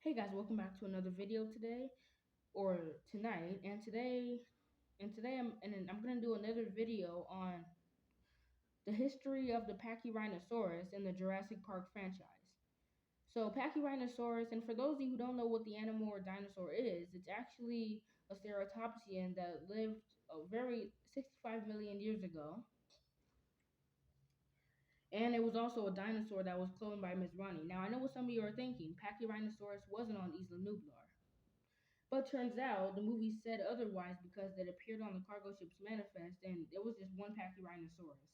Hey guys, welcome back to another video today or tonight. And I'm gonna do another video on the history of the pachyrinosaurus in the Jurassic Park franchise. So pachyrinosaurus, and for those of you who don't know what the animal or dinosaur is, it's actually a ceratopsian that lived a very 65 million years ago. And it was also a dinosaur that was cloned by Ms. Ronnie. Now I know what some of you are thinking. Pachyrinosaurus wasn't on Isla Nublar. But turns out the movie said otherwise because it appeared on the cargo ship's manifest and it was just one pachyrhinosaurus.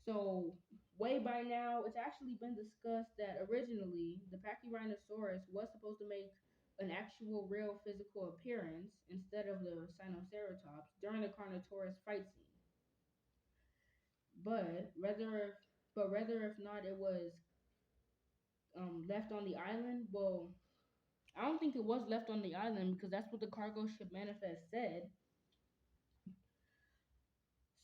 So, way by now, it's actually been discussed that originally the pachyrhinosaurus was supposed to make an actual real physical appearance instead of the Sinoceratops during the Carnotaurus fight scene. But rather if not it was left on the island, well, I don't think it was left on the island because that's what the cargo ship manifest said.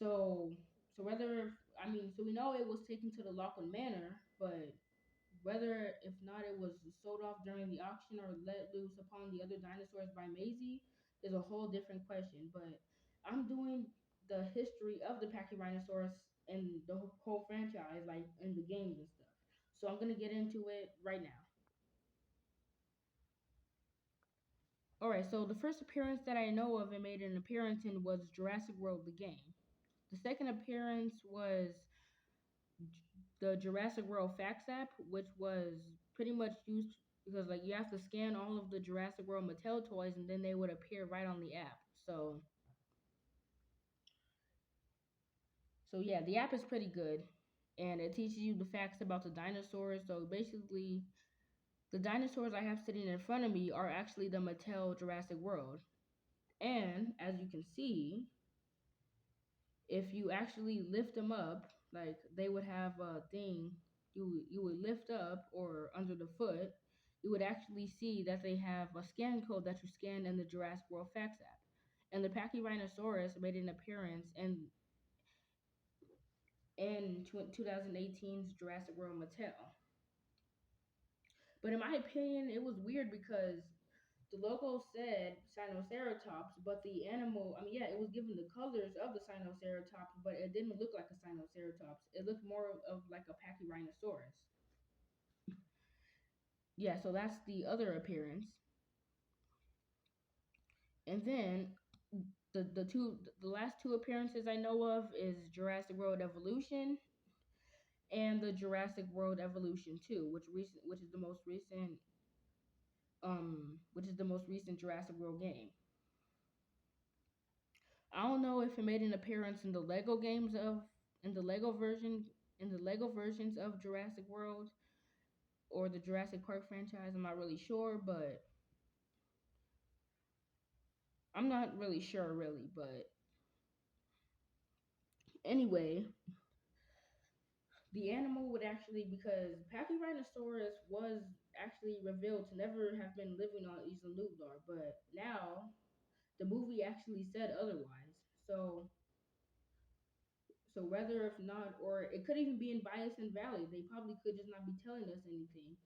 So, so we know it was taken to the Lockwood Manor, but whether if not it was sold off during the auction or let loose upon the other dinosaurs by Maisie is a whole different question. But I'm doing the history of the Pachyrhinosaurus and the whole franchise, like in the games and stuff. So I'm gonna get into it right now. All right, so the first appearance that I know of and made an appearance in was Jurassic World: The Game. The second appearance was the Jurassic World Facts app, which was pretty much used because like you have to scan all of the Jurassic World Mattel toys and then they would appear right on the app. So yeah, the app is pretty good and it teaches you the facts about the dinosaurs. So basically the dinosaurs I have sitting in front of me are actually the Mattel Jurassic World. And as you can see, if you actually lift them up, like they would have a thing you would lift up or under the foot, you would actually see that they have a scan code that you scan in the Jurassic World Facts app. And the Pachyrhinosaurus made an appearance in 2018's Jurassic World Mattel. But in my opinion, it was weird because the logo said Sinoceratops, but the animal, I mean, yeah, it was given the colors of the Sinoceratops, but it didn't look like a Sinoceratops. It looked more of like a Pachyrhinosaurus. Yeah, so that's the other appearance. And then the last two appearances I know of is Jurassic World Evolution and the Jurassic World Evolution 2, which is the most recent Jurassic World game. I don't know if it made an appearance in the Lego games of in the Lego version in the Lego versions of Jurassic World or the Jurassic Park franchise. I'm not really sure, but I'm not really sure really, but anyway, the animal would actually because Pachyrhinosaurus was actually revealed to never have been living on Isla Nublar, but now the movie actually said otherwise. So whether if not, or it could even be in Bison Valley, they probably could just not be telling us anything.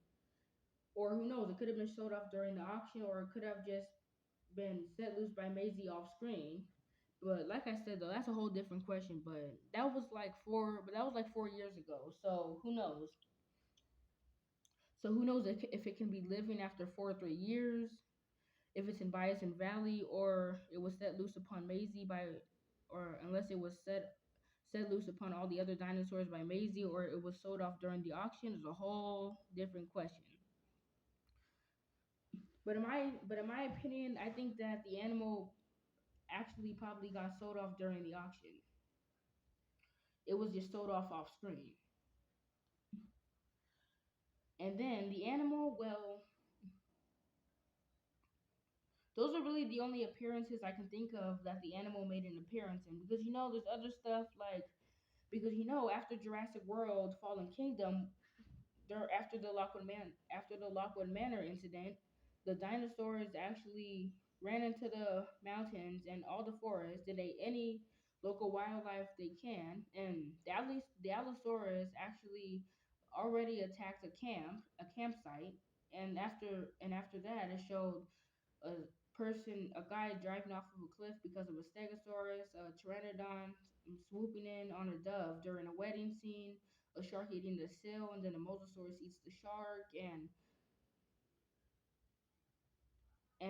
Or who knows, it could have been showed off during the auction, or it could have just been set loose by Maisie off screen. But like I said though, that's a whole different question. But that was like 4 years ago. So who knows? So who knows if it can be living after 4 or 3 years, if it's in Bison Valley, or it was set loose upon Maisie by, or unless it was set loose upon all the other dinosaurs by Maisie, or it was sold off during the auction is a whole different question. But in my opinion, I think that the animal actually probably got sold off during the auction. It was just sold off screen. And then the animal, well, those are really the only appearances I can think of that the animal made an appearance in. Because there's other stuff like because after Jurassic World Fallen Kingdom, after the Lockwood Manor incident, the dinosaurs actually ran into the mountains and all the forests and ate any local wildlife they can. And the Allosaurus actually already attacked a campsite, and after that, it showed a guy driving off of a cliff because of a stegosaurus, a pteranodon swooping in on a dove during a wedding scene, a shark eating the seal, and then a mosasaurus eats the shark, and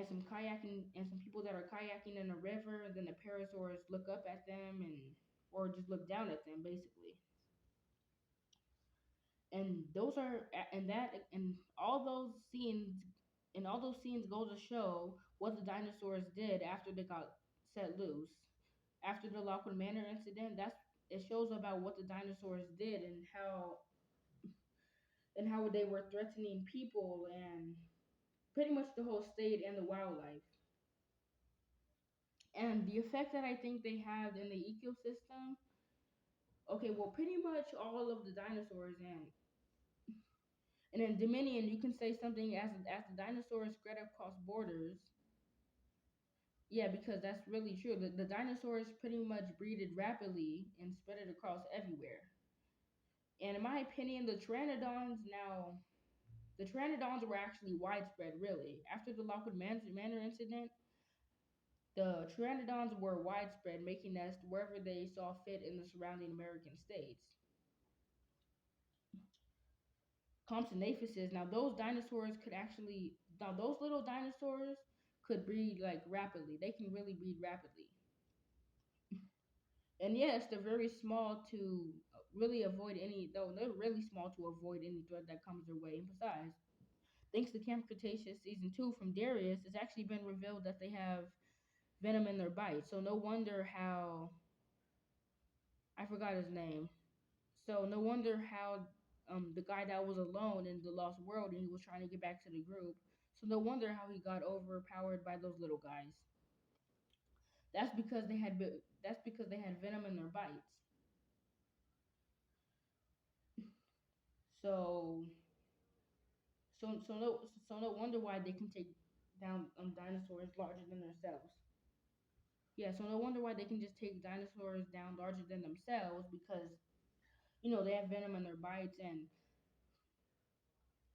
some kayaking and some people that are kayaking in a river, and then the parasaurs look up at them or just look down at them basically. And those are and that and all those scenes go to show what the dinosaurs did after they got set loose. After the Lockwood Manor incident, that's it shows about what the dinosaurs did and how they were threatening people and pretty much the whole state and the wildlife. And the effect that I think they had in the ecosystem, okay, well, pretty much all of the dinosaurs and in Dominion, you can say something as the dinosaurs spread across borders. Yeah, because that's really true. The dinosaurs pretty much breeded rapidly and spread it across everywhere. And in my opinion, the pteranodons were actually widespread. Really, after the Lockwood Manor incident, the pteranodons were widespread, making nests wherever they saw fit in the surrounding American states. Compsognathus. Now those little dinosaurs could breed like rapidly. They can really breed rapidly. And yes, they're very small to really avoid any. Though they're really small to avoid any threat that comes their way. And besides, thanks to Camp Cretaceous season 2 from Darius, it's actually been revealed that they have venom in their bite. So no wonder how I forgot his name. So no wonder how the guy that was alone in the Lost World and he was trying to get back to the group. So no wonder how he got overpowered by those little guys. That's because they had venom in their bites. So so no wonder why they can take down dinosaurs larger than themselves. Yeah, so no wonder why they can just take dinosaurs down larger than themselves because they have venom in their bites and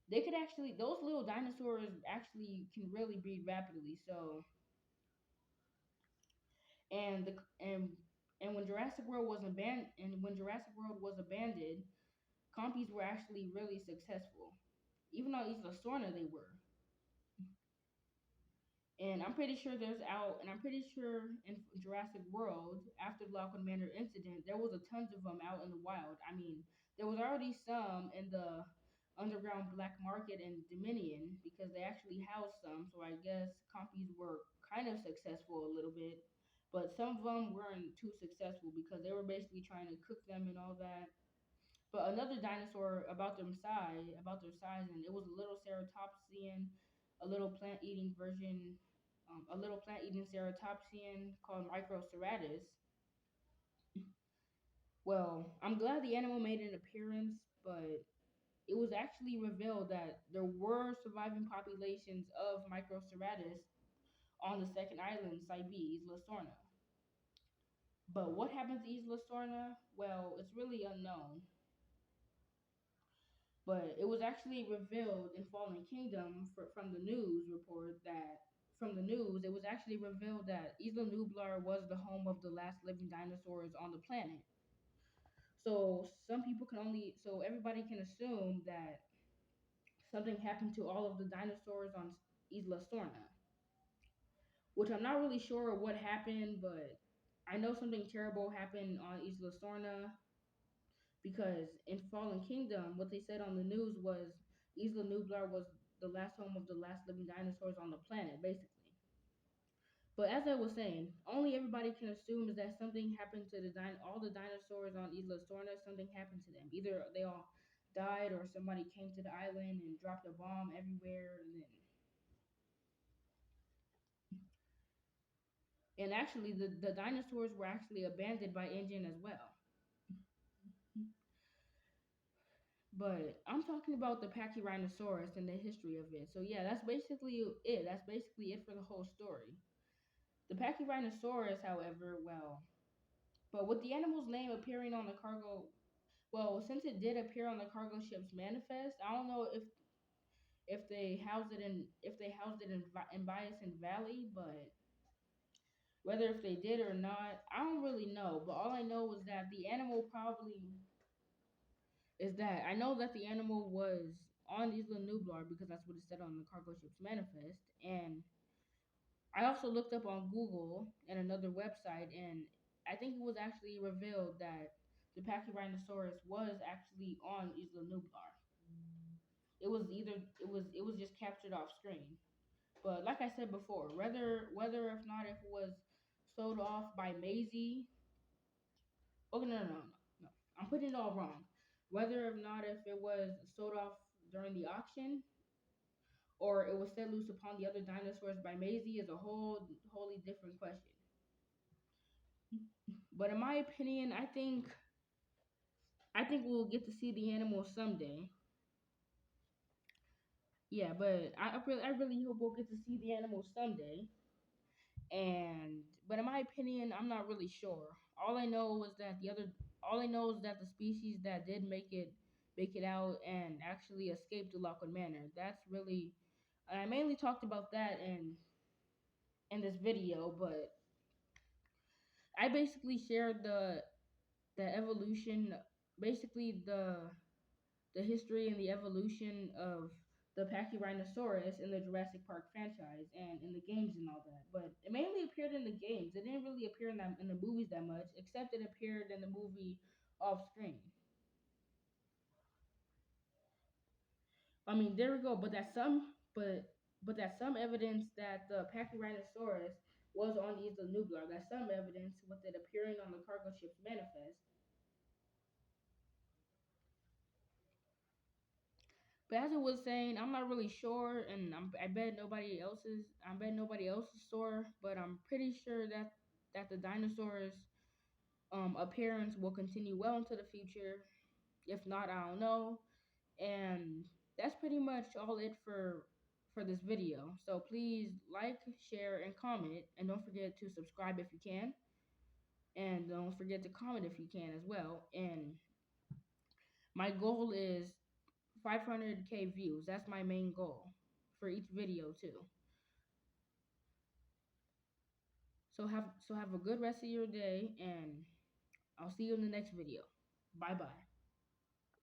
they could actually those little dinosaurs actually can really breed rapidly. So and the and when Jurassic World was abandoned, compies were actually really successful. Even on Isla Sorna they were. And I'm pretty sure in Jurassic World, after the Lockwood Manor incident, there was a tons of them out in the wild. I mean, there was already some in the underground black market in Dominion because they actually housed some. So I guess compies were kind of successful a little bit, but some of them weren't too successful because they were basically trying to cook them and all that. But another dinosaur about their size, and it was a little ceratopsian, a little plant-eating version, a little plant-eating ceratopsian called Microceratus. Well, I'm glad the animal made an appearance, but it was actually revealed that there were surviving populations of Microceratus on the second island, Saibi, Isla Sorna. But what happened to Isla Sorna? Well, it's really unknown. But it was actually revealed in Fallen Kingdom from the news report that from the news, it was actually revealed that Isla Nublar was the home of the last living dinosaurs on the planet. So everybody can assume that something happened to all of the dinosaurs on Isla Sorna, which I'm not really sure what happened, but I know something terrible happened on Isla Sorna because in Fallen Kingdom, what they said on the news was Isla Nublar was the last home of the last living dinosaurs on the planet, basically. But as I was saying, only everybody can assume is that something happened to all the dinosaurs on Isla Sorna. Something happened to them. Either they all died or somebody came to the island and dropped a bomb everywhere, and actually the dinosaurs were actually abandoned by Engine as well. But I'm talking about the pachyrinosaurus and the history of it. So yeah, that's basically it. That's basically it for the whole story. The pachyrinosaurus, however, but with the animal's name appearing on the cargo, well, since it did appear on the cargo ship's manifest, I don't know if they housed it in Bison Valley, but whether if they did or not, I don't really know. But all I know was that the animal probably is that I know that the animal was on Isla Nublar because that's what it said on the cargo ship's manifest. And I also looked up on Google and another website, and I think it was actually revealed that the pachyrinosaurus was actually on Isla Nublar. It was just captured off screen. But like I said before, whether if not if it was sold off by Maisie. Oh no. I'm putting it all wrong. Whether or not if it was sold off during the auction or it was set loose upon the other dinosaurs by Maisie is a wholly different question. But in my opinion, I think we'll get to see the animal someday. Yeah, but I really hope we'll get to see the animal someday. And but in my opinion, I'm not really sure. All I know was that all I know is that the species that did make it out and actually escaped to Lockwood Manor. That's really I mainly talked about that in this video, but I basically shared the evolution, basically the history and the evolution of the Pachyrhinosaurus in the Jurassic Park franchise and in the games and all that. But it mainly appeared in the games. It didn't really appear in the movies that much, except it appeared in the movie off screen. I mean, there we go. But that's some evidence that the Pachyrhinosaurus was on Isla Nublar. That's some evidence with it appearing on the cargo ship's manifest. But as I was saying, I'm not really sure, and I bet nobody else's. I bet nobody else's store, but I'm pretty sure that the dinosaurs' appearance will continue well into the future. If not, I don't know. And that's pretty much all it for this video. So please like, share, and comment, and don't forget to subscribe if you can, and don't forget to comment if you can as well. And my goal is 500K views. That's my main goal for each video too. So have a good rest of your day, and I'll see you in the next video. Bye bye.